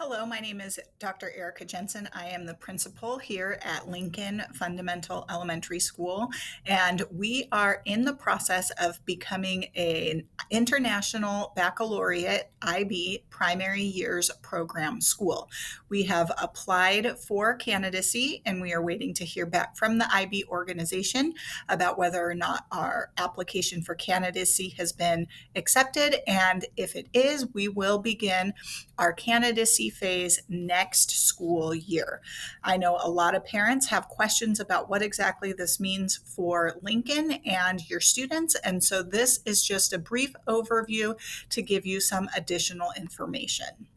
Hello, my name is Dr. Erica Jensen. I am the principal here at Lincoln Fundamental Elementary School, and we are in the process of becoming an international baccalaureate IB primary years program school. We have applied for candidacy, and we are waiting to hear back from the IB organization about whether or not our application for candidacy has been accepted. And if it is, we will begin our candidacy phase next school year. I know a lot of parents have questions about what exactly this means for Lincoln and your students, and so this is just a brief overview to give you some additional information.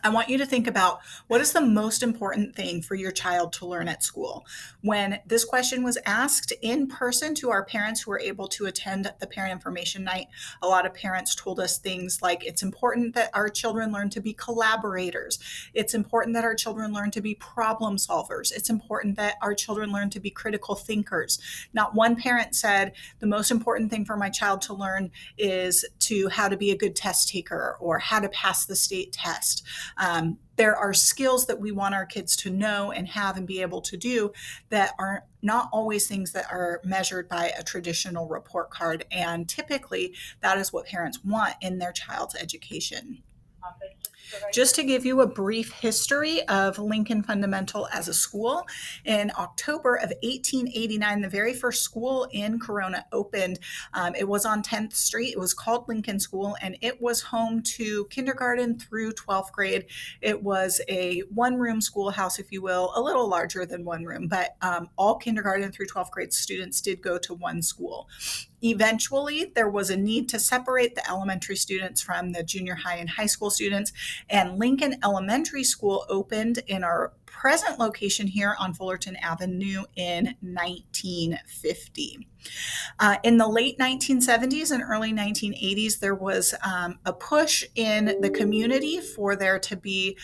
I want you to think about what is the most important thing for your child to learn at school. When this question was asked in person to our parents who were able to attend the parent information night, a lot of parents told us things like it's important that our children learn to be collaborators. It's important that our children learn to be problem solvers. It's important that our children learn to be critical thinkers. Not one parent said the most important thing for my child to learn is to how to be a good test taker or how to pass the state test. There are skills that we want our kids to know and have and be able to do that are not always things that are measured by a traditional report card. And typically, that is what parents want in their child's education. Just to give you a brief history of Lincoln Fundamental as a school, in October of 1889, the very first school in Corona opened. It was on 10th Street. It was called Lincoln School, and it was home to kindergarten through 12th grade. It was a one-room schoolhouse, if you will, a little larger than one room, but all kindergarten through 12th grade students did go to one school. Eventually, there was a need to separate the elementary students from the junior high and high school students, and Lincoln Elementary School opened in our present location here on Fullerton Avenue in 1950. In the late 1970s and early 1980s, there was a push in the community for there to be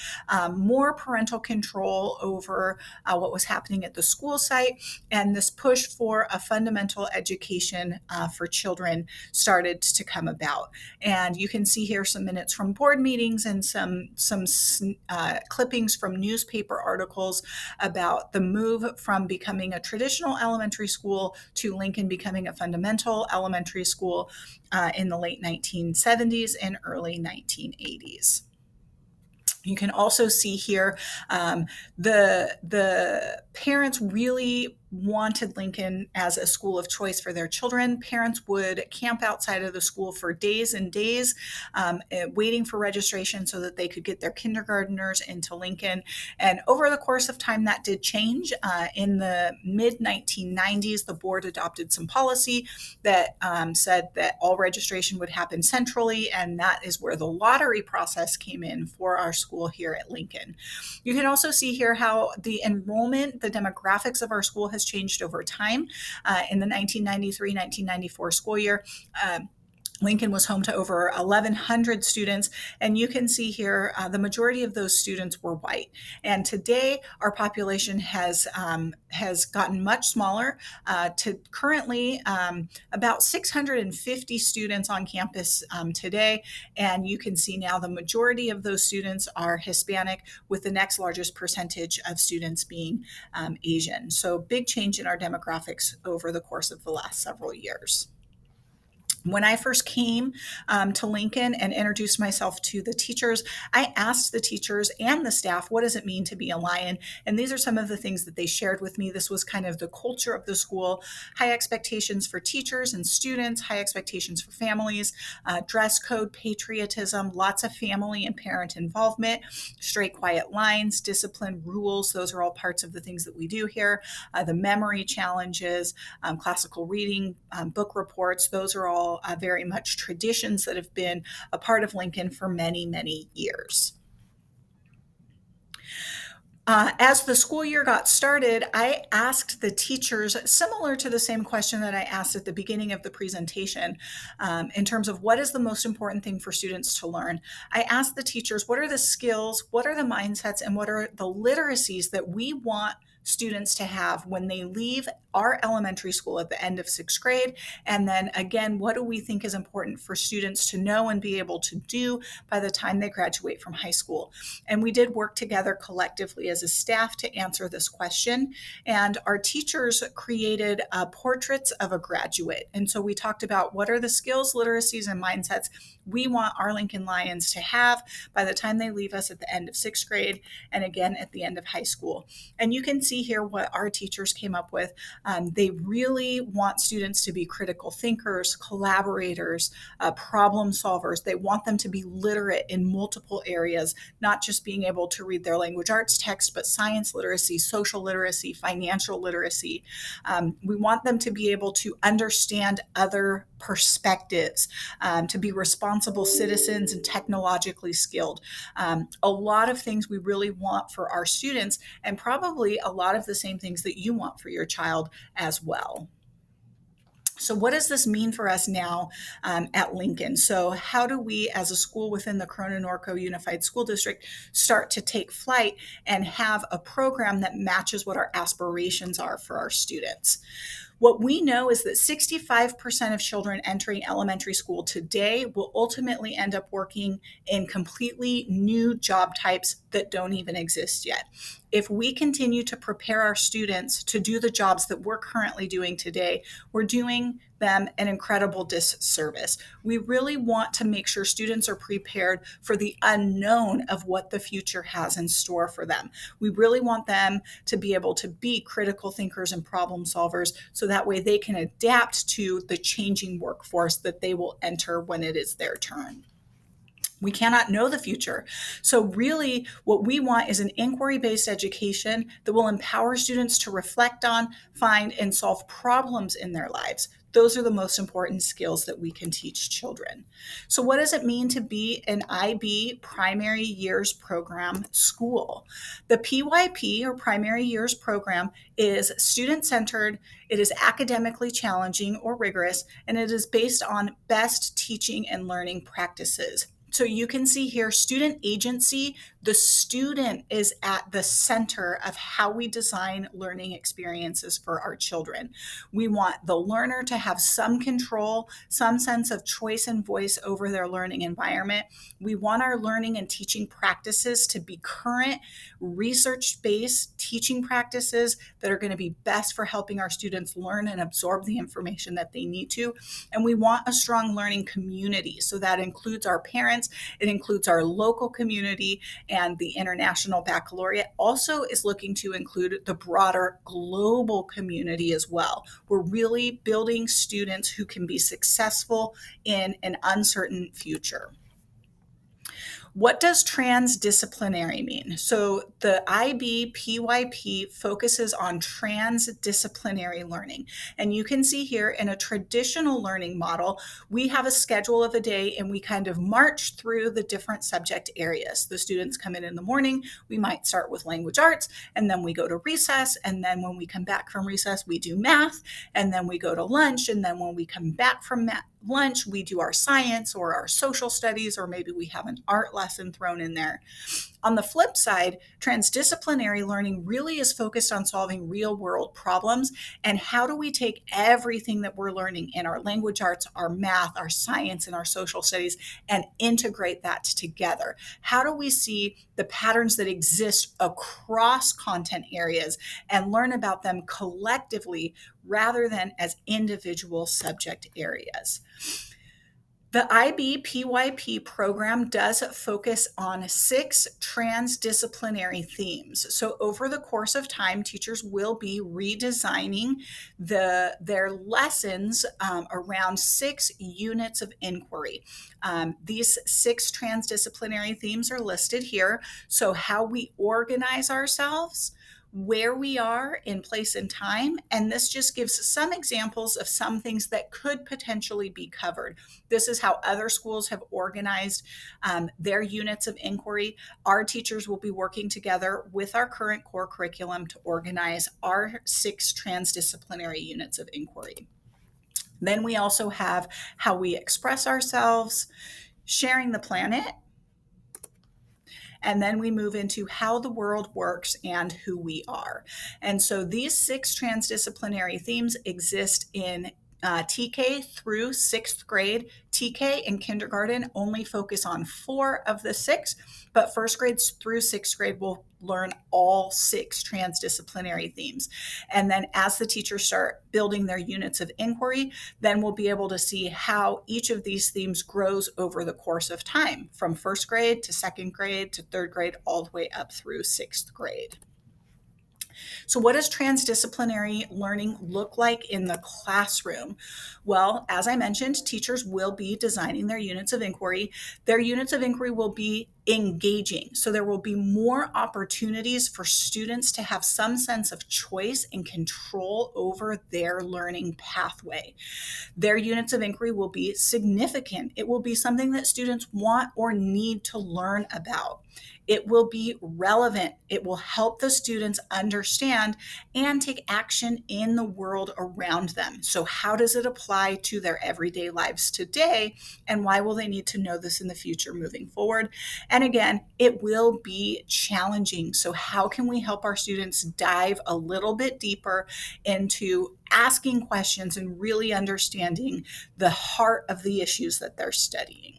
more parental control over what was happening at the school site, and this push for a fundamental education for children started to come about. And you can see here some minutes from board meetings and some clippings from newspaper articles about the move from becoming a traditional elementary school to Lincoln becoming a fundamental elementary school in the late 1970s and early 1980s. You can also see here the parents really wanted Lincoln as a school of choice for their children. Parents would camp outside of the school for days and days, waiting for registration so that they could get their kindergarteners into Lincoln. And over the course of time, that did change. In the mid-1990s, the board adopted some policy that said that all registration would happen centrally, and that is where the lottery process came in for our school here at Lincoln. You can also see here how the enrollment, the demographics of our school has changed over time. In the 1993-1994 school year, Lincoln was home to over 1,100 students, and you can see here the majority of those students were white. And today, our population has gotten much smaller to currently about 650 students on campus today. And you can see now the majority of those students are Hispanic, with the next largest percentage of students being Asian. So big change in our demographics over the course of the last several years. When I first came to Lincoln and introduced myself to the teachers, I asked the teachers and the staff, what does it mean to be a Lion? And these are some of the things that they shared with me. This was kind of the culture of the school: high expectations for teachers and students, high expectations for families, dress code, patriotism, lots of family and parent involvement, straight, quiet lines, discipline, rules. Those are all parts of the things that we do here. The memory challenges, classical reading, book reports, those are all very much traditions that have been a part of Lincoln for many, many years. As the school year got started, I asked the teachers, similar to the same question that I asked at the beginning of the presentation, in terms of what is the most important thing for students to learn. I asked the teachers, what are the skills, what are the mindsets, and what are the literacies that we want students to have when they leave our elementary school at the end of sixth grade? And then again, what do we think is important for students to know and be able to do by the time they graduate from high school? And we did work together collectively as a staff to answer this question. And our teachers created portraits of a graduate. And so we talked about what are the skills, literacies, and mindsets we want our Lincoln Lions to have by the time they leave us at the end of sixth grade and again at the end of high school. And you can see here what our teachers came up with. They really want students to be critical thinkers, collaborators, problem solvers. They want them to be literate in multiple areas, not just being able to read their language arts text, but science literacy, social literacy, financial literacy. We want them to be able to understand other perspectives, to be responsible citizens and technologically skilled. A lot of things we really want for our students, and probably a lot of the same things that you want for your child as well. So what does this mean for us now at Lincoln? So how do we, as a school within the Corona-Norco Unified School District, start to take flight and have a program that matches what our aspirations are for our students? What we know is that 65% of children entering elementary school today will ultimately end up working in completely new job types that don't even exist yet. If we continue to prepare our students to do the jobs that we're currently doing today, we're doing them an incredible disservice. We really want to make sure students are prepared for the unknown of what the future has in store for them. We really want them to be able to be critical thinkers and problem solvers so that way they can adapt to the changing workforce that they will enter when it is their turn. We cannot know the future. So really what we want is an inquiry-based education that will empower students to reflect on, find, and solve problems in their lives. Those are the most important skills that we can teach children. So what does it mean to be an IB primary years program school? The PYP, or primary years program, is student-centered, it is academically challenging or rigorous, and it is based on best teaching and learning practices. So you can see here student agency. The student is at the center of how we design learning experiences for our children. We want the learner to have some control, some sense of choice and voice over their learning environment. We want our learning and teaching practices to be current, research-based teaching practices that are going to be best for helping our students learn and absorb the information that they need to. And we want a strong learning community. So that includes our parents, it includes our local community, and the International Baccalaureate also is looking to include the broader global community as well. We're really building students who can be successful in an uncertain future. What does transdisciplinary mean? So the IB PYP focuses on transdisciplinary learning. And you can see here in a traditional learning model, we have a schedule of a day and we kind of march through the different subject areas. The students come in the morning, we might start with language arts, and then we go to recess. And then when we come back from recess, we do math, and then we go to lunch. And then when we come back from lunch, we do our science or our social studies, or maybe we have an art lesson thrown in there. On the flip side, transdisciplinary learning really is focused on solving real world problems and how do we take everything that we're learning in our language arts, our math, our science, and our social studies and integrate that together. How do we see the patterns that exist across content areas and learn about them collectively rather than as individual subject areas? The IB PYP program does focus on 6 transdisciplinary themes. So over the course of time, teachers will be redesigning their lessons around 6 units of inquiry. These 6 transdisciplinary themes are listed here. So how we organize ourselves, where we are in place and time, and this just gives some examples of some things that could potentially be covered. This is how other schools have organized their units of inquiry. Our teachers will be working together with our current core curriculum to organize our 6 transdisciplinary units of inquiry. Then we also have how we express ourselves, sharing the planet, and then we move into how the world works and who we are. And so these 6 transdisciplinary themes exist in TK through 6th grade. TK and kindergarten only focus on 4 of the 6, but 1st grades through 6th grade will learn all 6 transdisciplinary themes. And then as the teachers start building their units of inquiry, then we'll be able to see how each of these themes grows over the course of time, from 1st grade to 2nd grade to 3rd grade, all the way up through 6th grade. So what does transdisciplinary learning look like in the classroom? Well, as I mentioned, teachers will be designing their units of inquiry. Their units of inquiry will be engaging. So there will be more opportunities for students to have some sense of choice and control over their learning pathway. Their units of inquiry will be significant. It will be something that students want or need to learn about. It will be relevant. It will help the students understand and take action in the world around them. So how does it apply to their everyday lives today? And why will they need to know this in the future moving forward? And again, it will be challenging. So how can we help our students dive a little bit deeper into asking questions and really understanding the heart of the issues that they're studying?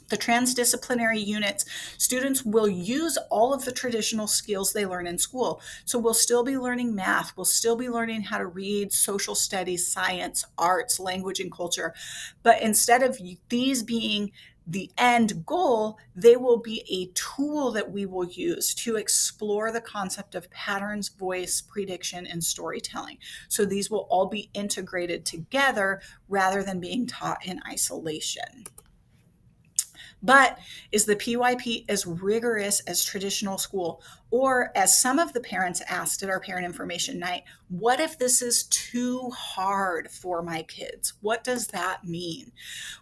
The transdisciplinary units, students will use all of the traditional skills they learn in school. So we'll still be learning math, we'll still be learning how to read, social studies, science, arts, language, and culture. But instead of these being the end goal, they will be a tool that we will use to explore the concept of patterns, voice, prediction, and storytelling. So these will all be integrated together rather than being taught in isolation. But is the PYP as rigorous as traditional school? Or, as some of the parents asked at our parent information night, what if this is too hard for my kids? What does that mean?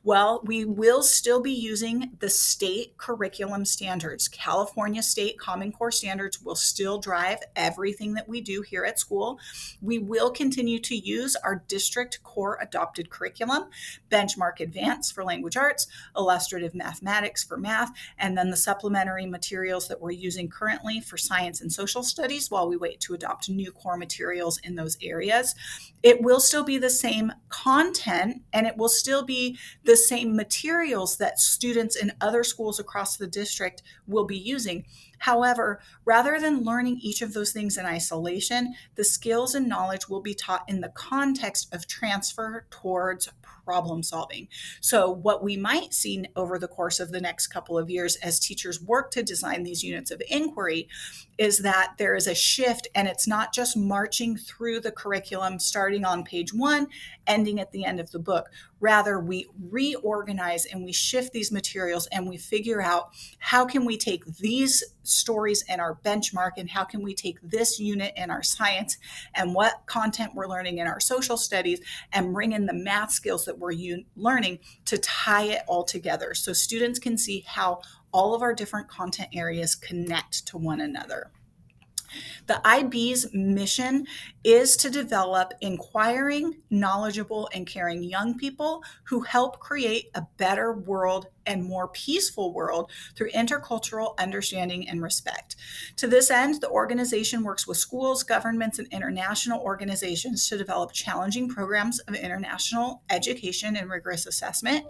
Well, we will still be using the state curriculum standards. California State Common Core standards will still drive everything that we do here at school. We will continue to use our district core adopted curriculum, Benchmark Advance for language arts, illustrative mathematics for math, and then the supplementary materials that we're using currently for science and social studies while we wait to adopt new core materials in those areas. It will still be the same content, and it will still be the same materials that students in other schools across the district will be using. However, rather than learning each of those things in isolation, the skills and knowledge will be taught in the context of transfer towards problem solving. So what we might see over the course of the next couple of years as teachers work to design these units of inquiry is that there is a shift, and it's not just marching through the curriculum starting on page 1, ending at the end of the book. Rather, we reorganize and we shift these materials, and we figure out how can we take these stories in our benchmark, and how can we take this unit in our science and what content we're learning in our social studies and bring in the math skills that we're learning to tie it all together so students can see how all of our different content areas connect to one another. The IB's mission is to develop inquiring, knowledgeable, and caring young people who help create a better world and more peaceful world through intercultural understanding and respect. To this end, the organization works with schools, governments, and international organizations to develop challenging programs of international education and rigorous assessment.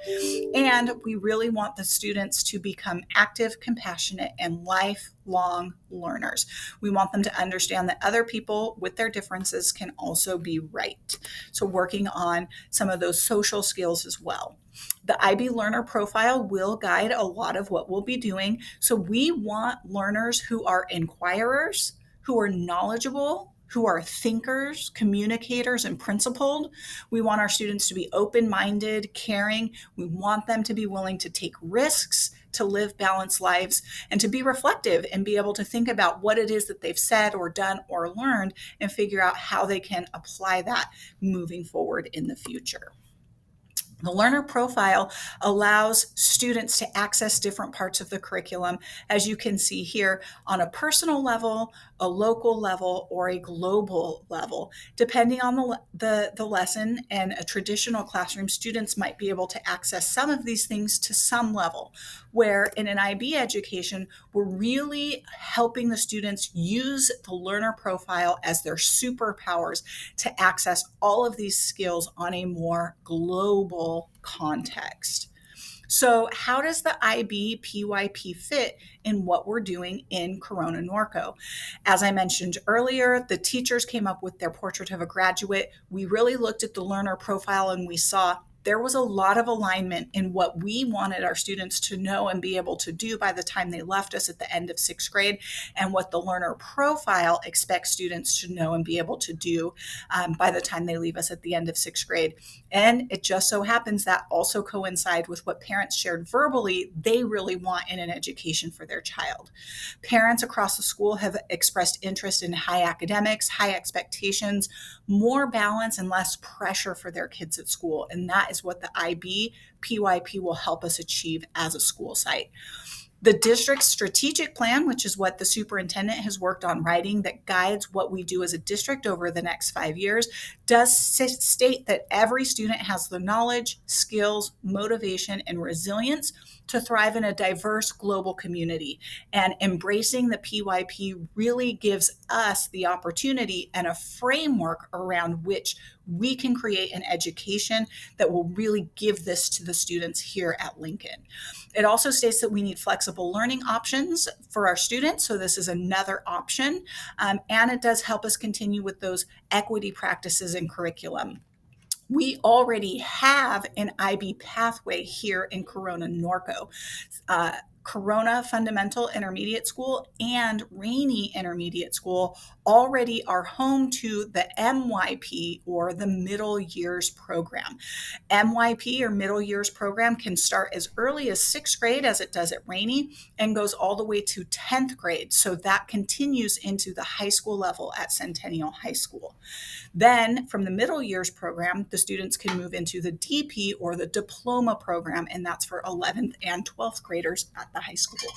And we really want the students to become active, compassionate, and lifelong learners. We want them to understand that other people with their differences can also be right. So working on some of those social skills as well. The IB learner profile will guide a lot of what we'll be doing. So we want learners who are inquirers, who are knowledgeable, who are thinkers, communicators, and principled. We want our students to be open-minded, caring. We want them to be willing to take risks, to live balanced lives, and to be reflective and be able to think about what it is that they've said or done or learned and figure out how they can apply that moving forward in the future. The learner profile allows students to access different parts of the curriculum, as you can see here, on a personal level, a local level, or a global level. Depending on the lesson, and a traditional classroom, students might be able to access some of these things to some level, where in an IB education, we're really helping the students use the learner profile as their superpowers to access all of these skills on a more global context. So, how does the IB PYP fit in what we're doing in Corona Norco? As I mentioned earlier, the teachers came up with their portrait of a graduate. We really looked at the learner profile and we saw there was a lot of alignment in what we wanted our students to know and be able to do by the time they left us at the end of sixth grade, and what the learner profile expects students to know and be able to do by the time they leave us at the end of sixth grade. And it just so happens that also coincide with what parents shared verbally they really want in an education for their child. Parents across the school have expressed interest in high academics, high expectations, more balance, and less pressure for their kids at school. And that is what the IB PYP will help us achieve as a school site. The district's strategic plan, which is what the superintendent has worked on writing, that guides what we do as a district over the next 5 years, does state that every student has the knowledge, skills, motivation, and resilience to thrive in a diverse global community. And embracing the PYP really gives us the opportunity and a framework around which we can create an education that will really give this to the students here at Lincoln. It also states that we need flexible learning options for our students. So this is another option. And it does help us continue with those equity practices in curriculum. We already have an IB pathway here in Corona Norco. Corona Fundamental Intermediate School and Rainey Intermediate School already are home to the MYP, or the Middle Years Program. MYP, or Middle Years Program, can start as early as sixth grade, as it does at Rainey, and goes all the way to 10th grade. So that continues into the high school level at Centennial High School. Then from the Middle Years Program, the students can move into the DP, or the Diploma Program, and that's for 11th and 12th graders at the high school.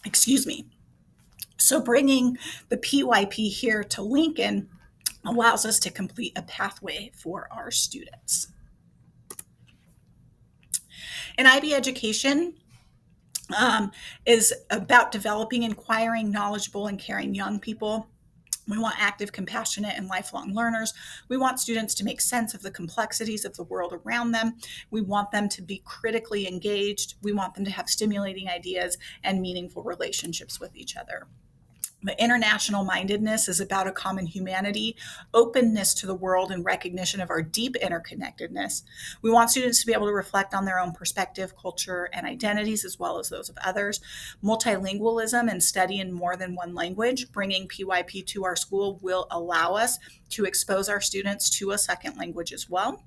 Excuse me. So bringing the PYP here to Lincoln allows us to complete a pathway for our students. In IB education, is about developing, inquiring, knowledgeable, and caring young people. We want active, compassionate, and lifelong learners. We want students to make sense of the complexities of the world around them. We want them to be critically engaged. We want them to have stimulating ideas and meaningful relationships with each other. The international mindedness is about a common humanity, openness to the world, and recognition of our deep interconnectedness. We want students to be able to reflect on their own perspective, culture, and identities, as well as those of others. Multilingualism and study in more than one language. Bringing PYP to our school will allow us to expose our students to a second language as well.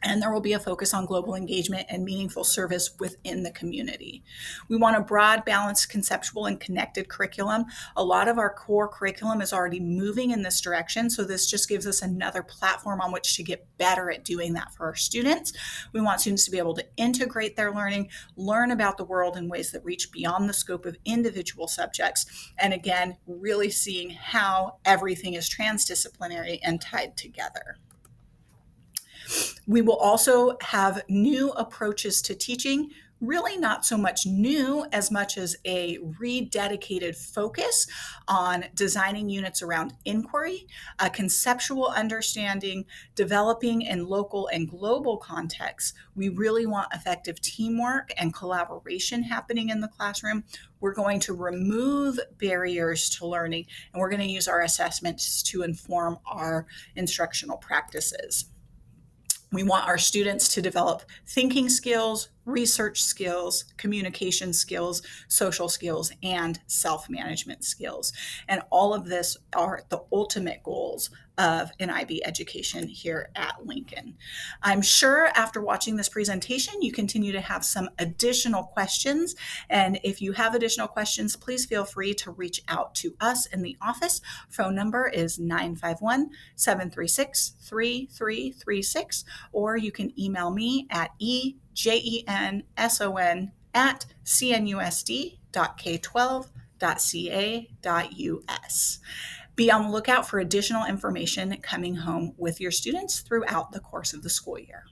And there will be a focus on global engagement and meaningful service within the community. We want a broad, balanced, conceptual, and connected curriculum. A lot of our core curriculum is already moving in this direction, so this just gives us another platform on which to get better at doing that for our students. We want students to be able to integrate their learning, learn about the world in ways that reach beyond the scope of individual subjects, and again, really seeing how everything is transdisciplinary and tied together. We will also have new approaches to teaching, really not so much new as much as a rededicated focus on designing units around inquiry, a conceptual understanding, developing in local and global contexts. We really want effective teamwork and collaboration happening in the classroom. We're going to remove barriers to learning, and we're going to use our assessments to inform our instructional practices. We want our students to develop thinking skills, research skills, communication skills, social skills, and self-management skills. And all of this are the ultimate goals of an IB education here at Lincoln. I'm sure after watching this presentation, you continue to have some additional questions. And if you have additional questions, please feel free to reach out to us in the office. Phone number is 951-736-3336, or you can email me at ejenson@cnusd.k12.ca.us. Be on the lookout for additional information coming home with your students throughout the course of the school year.